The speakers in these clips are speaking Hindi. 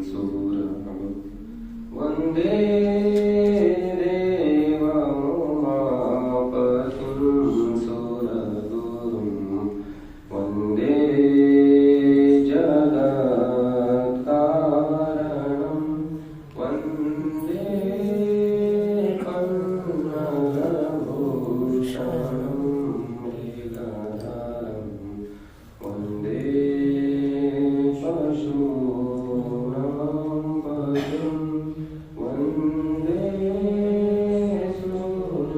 सूरः वन्दे देवमुमापतिं सुरगुरुं वन्दे जगत्कारणं वन्दे पन्नगभूषणं मृगधरं वन्दे पशूनां पतिं वन्दे सूर्यशशाङ्कनिलयनं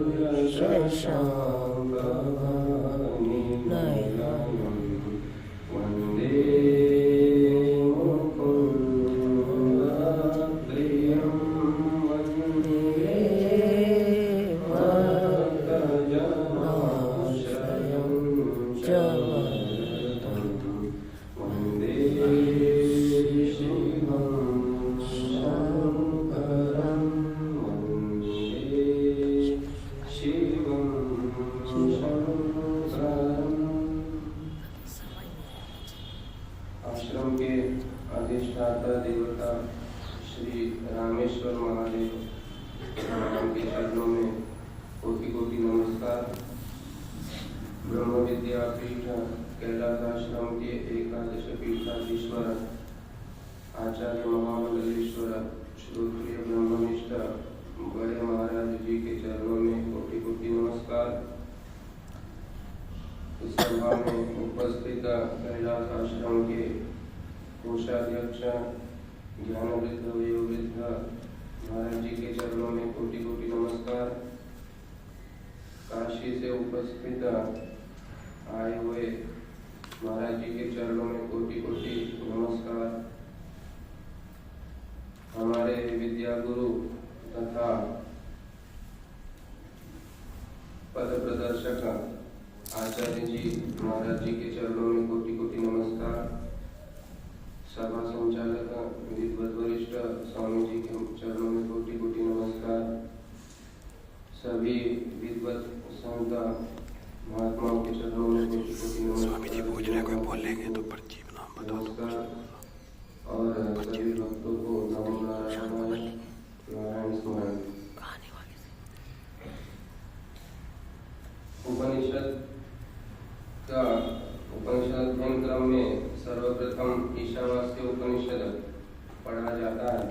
वन्दे मुकुन्दप्रियं वन्दे भक्तजनाश्रयं च वरदं वन्दे शिवं शङ्करं वन्दे शिवं शङ्करम्। आश्रम के अधिष्ठाता देवता श्री रामेश्वर महादेव भगवान के चरणों में कोटि कोटि नमस्कार। ब्रह्म विद्यापीठ कैलाश आश्रम के एकादश पीठाधीश्वर आचार्य महामंडलेश्वर श्रोत्रिय ब्रह्मनिष्ठ बड़े महाराज जी के चरणों में कोटि कोटि नमस्कार। इस सभा में उपस्थित कैलाश आश्रम के कोषाध्यक्ष ज्ञानवृद्ध वयोवृद्ध महाराज जी के चरणों में कोटि कोटि नमस्कार। काशी से उपस्थित आए हुए महाराज जी के चरणों में कोटि कोटि नमस्कार। हमारे विद्या गुरु तथा पद प्रदर्शक आचार्य जी महाराज जी के चरणों में कोटि कोटि नमस्कार। सभा संचालक विद्वत वरिष्ठ स्वामी जी के चरणों में कोटि कोटि नमस्कार। सभी विद्वत संत महात्माओं के चरणों में कोटि कोटि नमस्कार। स्वामी जी पूछ रहे कोई बोल लेंगे तो पर्ची नाम बता दो। और सभी भक्तों को नमो नारायण नारायण स्मरण। उपनिषद अध्ययन क्रम में सर्वप्रथम ईशावास्य उपनिषद पढ़ा जाता है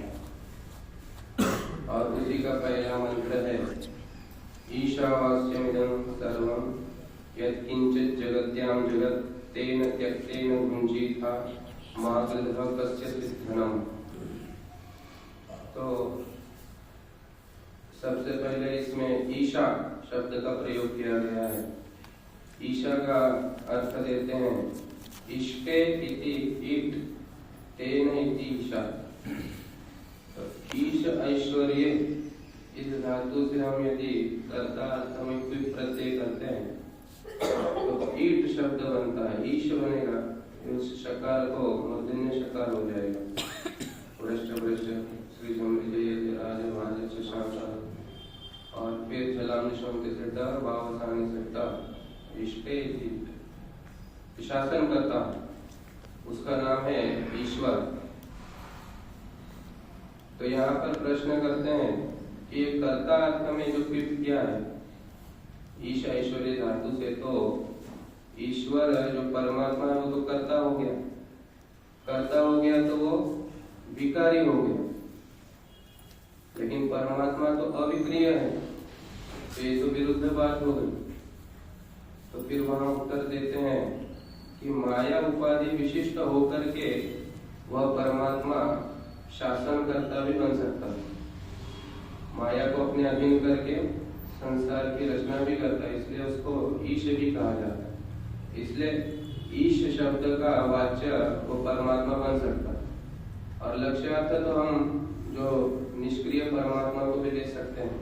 और उसी का पहला मंत्र है ईशावास्यमिदं सर्वं यत्किंचित् जगत्यां जगत् तेन त्यक्तेन भुञ्जीथा मा गृधः कस्यचित् धनम्। तो सबसे पहले इसमें ईशा शब्द का प्रयोग किया गया है। ईशा का अर्थ देते हैं इष्के इति ईट तेन इति ईशा। तो ईश ऐश्वर्य इस धातु से हम यदि कर्ता अर्थ में कोई प्रत्यय करते हैं तो ईट शब्द बनता है, ईश बनेगा। उस शकार को मूर्धन्य शकार हो जाएगा। वृष्ट वृष्ट श्री जमृजय राज भाज शशांक और फिर जलामिशम के सिद्धा भावसानी सिद्धा इष्टे शासन करता उसका नाम है ईश्वर। तो यहाँ पर प्रश्न करते हैं कि कर्ता अर्थ में जो पिप किया है ईश ऐश्वर्य धातु से, तो ईश्वर जो परमात्मा है वो तो कर्ता हो गया। कर्ता हो गया तो वो विकारी हो गया, लेकिन परमात्मा तो अविक्रिय है, तो ये तो विरुद्ध बात हो गई। तो फिर वहां उत्तर देते हैं कि माया उपाधि विशिष्ट होकर के वह परमात्मा शासनकर्ता भी बन सकता है। माया को अपने अधीन करके संसार की रचना भी करता है, इसलिए उसको ईश भी कहा जाता है। इसलिए ईश शब्द का वाच्य वो परमात्मा बन सकता है। और लक्ष्यार्थ तो हम जो निष्क्रिय परमात्मा को भी ले सकते हैं।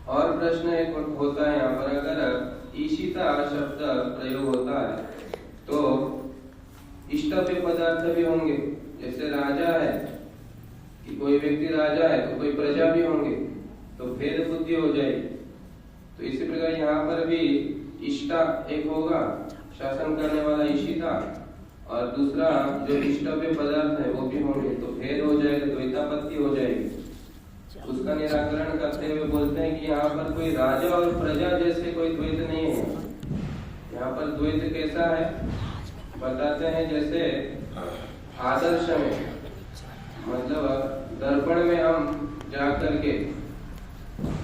और प्रश्न एक होता है यहाँ पर, अगर ईशिता शब्द प्रयोग होता है तो इष्टप्य पदार्थ भी होंगे। जैसे राजा है कि कोई व्यक्ति राजा है तो कोई प्रजा भी होंगे, तो भेद बुद्धि हो जाएगी। तो इसी प्रकार यहाँ पर भी इष्टा एक होगा शासन करने वाला ईशिता, और दूसरा जो इष्टव्य पदार्थ है वो भी होंगे, तो भेद हो जाएगा, द्वैतापत्ति हो जाएगी। उसका निराकरण करते हुए बोलते हैं कि यहाँ पर कोई राजा और प्रजा जैसे कोई द्वैत नहीं है। यहाँ पर द्वैत कैसा है बताते हैं, जैसे आदर्श में, मतलब दर्पण में हम जा करके,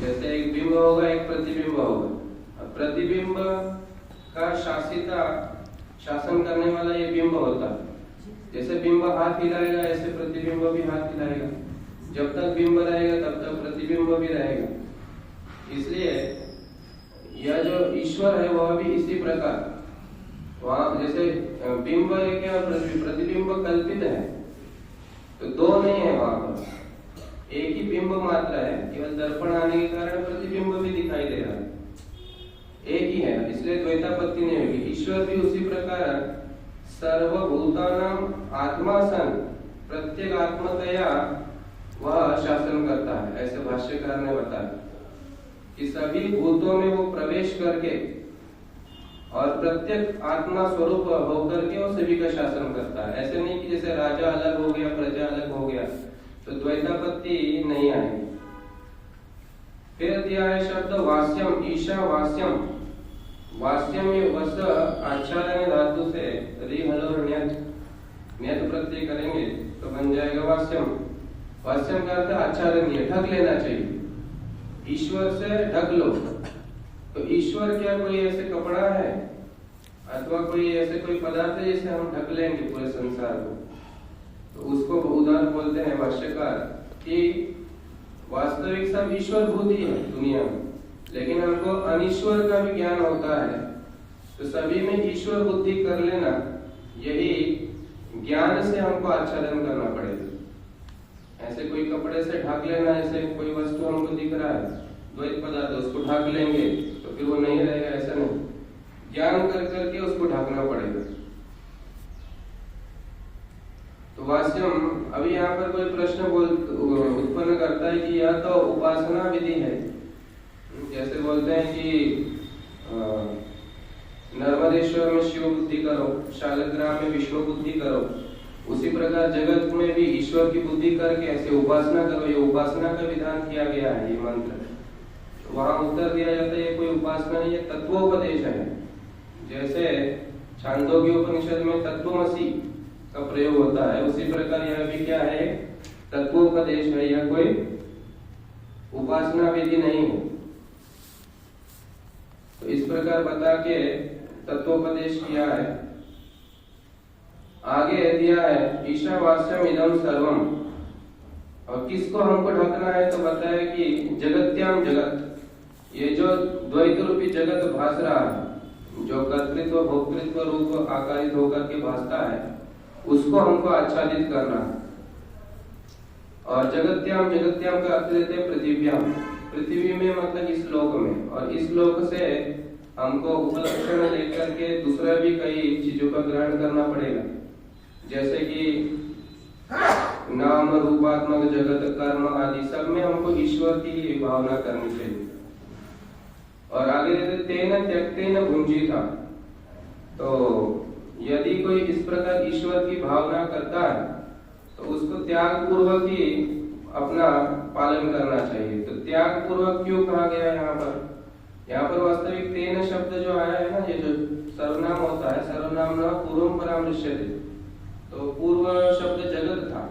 जैसे एक बिंब होगा एक प्रतिबिंब होगा, प्रतिबिंब का शासन करने वाला ये बिंब होता है। जैसे बिंब हाथ हिलाएगा ऐसे प्रतिबिंब भी हाथ हिलाएगा, जब तक बिंब रहेगा तब तक प्रतिबिंब भी रहेगा। इसलिए यह जो ईश्वर है वह भी इसी प्रकार, वहां जैसे बिंब है क्या, प्रतिबिंब कल्पित है, तो दो नहीं है, वहां पर एक ही बिंब मात्र है, केवल दर्पण आने के कारण प्रतिबिंब भी दिखाई दे रहा है, एक ही है, इसलिए द्वैतापत्ति नहीं होगी। ईश्वर भी उसी प्रकार सर्वभूतानां आत्मा सन प्रत्येक आत्मतया वह शासन करता है। ऐसे भाष्यकार ने बताया कि सभी भूतों में वो प्रवेश करके और प्रत्येक आत्मा स्वरूप होकर के वो सभी का शासन करता है। ऐसे नहीं कि जैसे राजा अलग हो गया प्रजा अलग हो गया तो द्वैतापत्ति नहीं आएगी। फिर दिया है शब्द वास्यम, ईशा वास्यम। वास्यम ये वस आच्छादन धातु से रि हलो न्यत प्रत्यय करेंगे तो बन जाएगा वास्यम। वास्यम का अर्थ आच्छादन, ढक लेना चाहिए, ईश्वर से ढक लो। तो ईश्वर क्या कोई ऐसे कपड़ा है अथवा कोई ऐसे कोई पदार्थ है जिसे हम ढक लेंगे पूरे संसार को, तो उसको उदाहरण बोलते हैं भाष्यकार कि वास्तविक सब ईश्वर भूत ही है दुनिया में, लेकिन हमको अनीश्वर का भी ज्ञान होता है, तो सभी में ईश्वर बुद्धि कर लेना, यही ज्ञान से हमको आच्छादन करना पड़ेगा। ऐसे कोई कपड़े से ढक लेना, ऐसे कोई वस्तु हमको दिख रहा है द्वैत पदार्थ, उसको ढक लेंगे तो फिर वो नहीं रहेगा, ऐसा नहीं, ज्ञान कर करके उसको ढकना पड़ेगा। तो वास्यम, अभी यहाँ पर कोई प्रश्न उत्पन्न करता है कि यह तो उपासना विधि है, जैसे बोलते हैं कि नर्मदेश्वर में शिव बुद्धि करो, शालग्राम में विश्व बुद्धि करो, उसी प्रकार जगत में भी ईश्वर की बुद्धि करके ऐसे उपासना करो। ये उपासना का विधान किया गया है, ये मंत्र। तो वहां उत्तर दिया जाता है ये कोई उपासना नहीं, ये तत्वोपदेश है। जैसे छांदोग्य उपनिषद में तत्वमसि का प्रयोग होता है, उसी प्रकार यह भी क्या है, तत्वोपदेश है, यह कोई उपासना विधि नहीं है। तो इस प्रकार बता के तत्वोपदेश किया है। आगे दिया है ईशावास्यम इदम सर्वम, और किसको हमको ढकना है तो बताया कि जगत्याम जगत, ये जो द्वैत रूपी जगत भास रहा है, जो कर्तृत्व भोक्तृत्व रूप आकारित होकर के भासता है, उसको हमको आच्छादित करना है। और जगत्याम, जगत्याम का अर्थ देते हैं पृथ्व्याम, पृथ्वी में मतलब इस लोक में, और इस लोक से हमको उपलक्षण लेकर के दूसरा भी कई चीजों का ग्रहण करना पड़ेगा, जैसे कि नाम रूपात्मक जगत, कर्म आदि सब में हमको ईश्वर की भावना करनी चाहिए। और आगे देते तेन त्यक्तेन भुंजीता, तो यदि कोई इस प्रकार ईश्वर की भावना करता है तो उसको त्याग पूर्वक ही अपना पालन करना चाहिए। तो त्याग पूर्वक क्यों कहा गया है यहाँ पर वास्तविक तेन शब्द जो आया है ना, ये जो सर्वनाम होता है, सर्वनाम न पूर्वम परामृश्यते, तो पूर्व शब्द जगत था,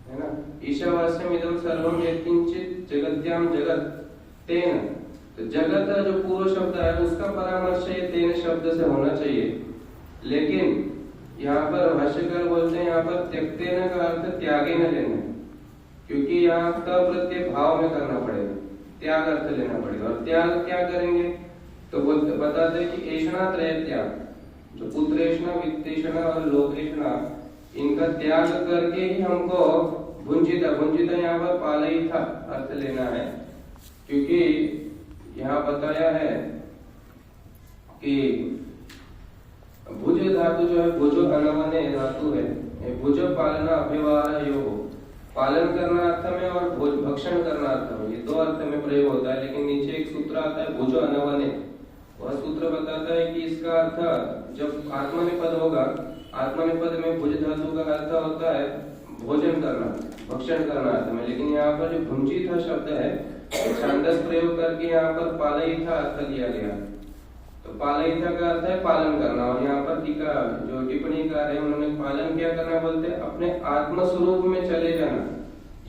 है ना, ईशावास्यम इदम सर्वम यत्किंचित जगत्याम जगत तेन, तो जगत जो पूर्व शब्द है उसका परामर्श ये तेन शब्द से होना चाहिए। लेकिन यहाँ पर भाष्यकार बोलते हैं यहाँ पर त्यक्तेन का अर्थ त्यागे न लेना, क्योंकि यहाँ का प्रत्यय भाव में करना पड़ेगा, त्याग अर्थ लेना पड़ेगा। और त्याग क्या करेंगे तो बताते हैं कि ऐषणा त्रय त्याग, जो पुत्रेषणा, वित्तेषणा और लोकेषणा, इनका त्याग करके ही हमको भुंजिता, भुंजिता यहाँ पर पालयिता अर्थ लेना है, क्योंकि यहाँ बताया है कि भुज धातु जो है, भुजो अनवने धातु है, भुज पालना अभिवार योग, पालन करना अर्थ में और भोज भक्षण करना अर्थ में, ये दो अर्थ में प्रयोग होता है। लेकिन नीचे एक सूत्र आता है भुजो अनवने, वह सूत्र बताता है कि इसका अर्थ जब आत्मनेपद होगा आत्मनेपद में भुज धातु का अर्थ होता है भोजन करना, भक्षण करना अर्थ में, लेकिन यहाँ पर जो भुंजिथा शब्द है छांदस प्रयोग करके यहाँ पर पालयिथा अर्थ लिया गया। तो पालयिथा का अर्थ है पालन करना, और यहाँ पर टीका जो टिप्पणीकार है उन्होंने पालन क्या करना बोलते हैं, अपने आत्म स्वरूप में चले जाना,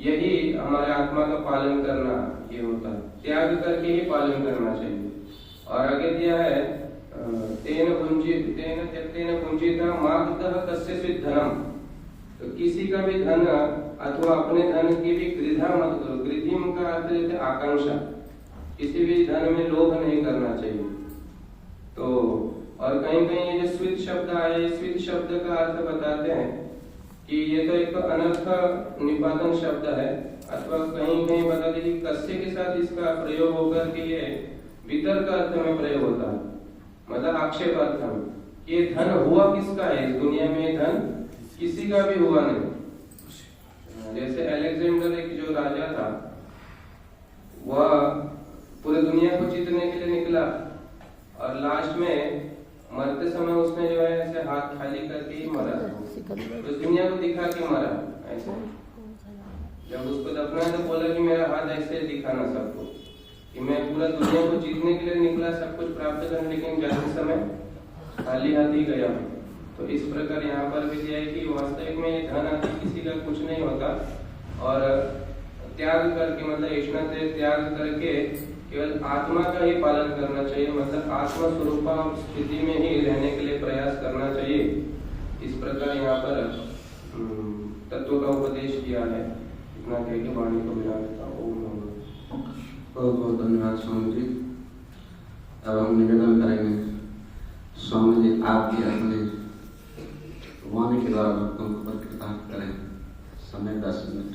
यही हमारे आत्मा का पालन करना ये होता है, त्याग करके ही पालन करना चाहिए। और आगे दिया है तेन त्यक्तेन भुंजिता मागतः कस्यचित् धनम, तो किसी का भी धन अथवा अपने धन की भी गृधा मत करो। गृधिम का अर्थ है आकांक्षा, किसी भी धन में लोभ नहीं करना चाहिए। तो और कहीं कहीं ये जो स्वित शब्द आया, स्वित शब्द का अर्थ बताते हैं कि ये तो एक अनर्थ निपातन शब्द है, अथवा कहीं कहीं बताते कि कस्य के साथ इसका प्रयोग होकर के ये वितर्क अर्थ में प्रयोग होता है, मतलब आक्षेप अर्थ में, ये धन हुआ किसका है इस दुनिया में, धन किसी का भी हुआ नहीं। जैसे अलेक्जेंडर एक जो राजा था, वह पूरे दुनिया को जीतने के लिए निकला और लास्ट में मरते समय उसने जो है ऐसे हाथ खाली करके ही मरा, तो दुनिया को दिखा के मरा ऐसे। जब उसको दफना तो बोला कि मेरा हाथ ऐसे दिखाना सबको कि मैं पूरा दुनिया को जीतने के लिए निकला, सब कुछ प्राप्त करने, लेकिन जाते समय खाली हाथ ही गया। तो इस प्रकार यहाँ पर भी दिया है कि वास्तविक में धन आदि किसी का कुछ नहीं होता, और त्याग करके मतलब ऐसा त्याग करके केवल आत्मा का ही पालन करना चाहिए, मतलब आत्मा स्वरूपा स्थिति में ही रहने के लिए प्रयास करना चाहिए। इस प्रकार यहाँ पर तत्व का उपदेश किया है। इतना कह के वाणी को विराम देता हूँ। बहुत बहुत धन्यवाद स्वामी जी। अब हम निवेदन करेंगे स्वामी जी आप भी अपने वाणी के द्वारा भक्तों को कृतार्थ करें। समय 10 मिनट।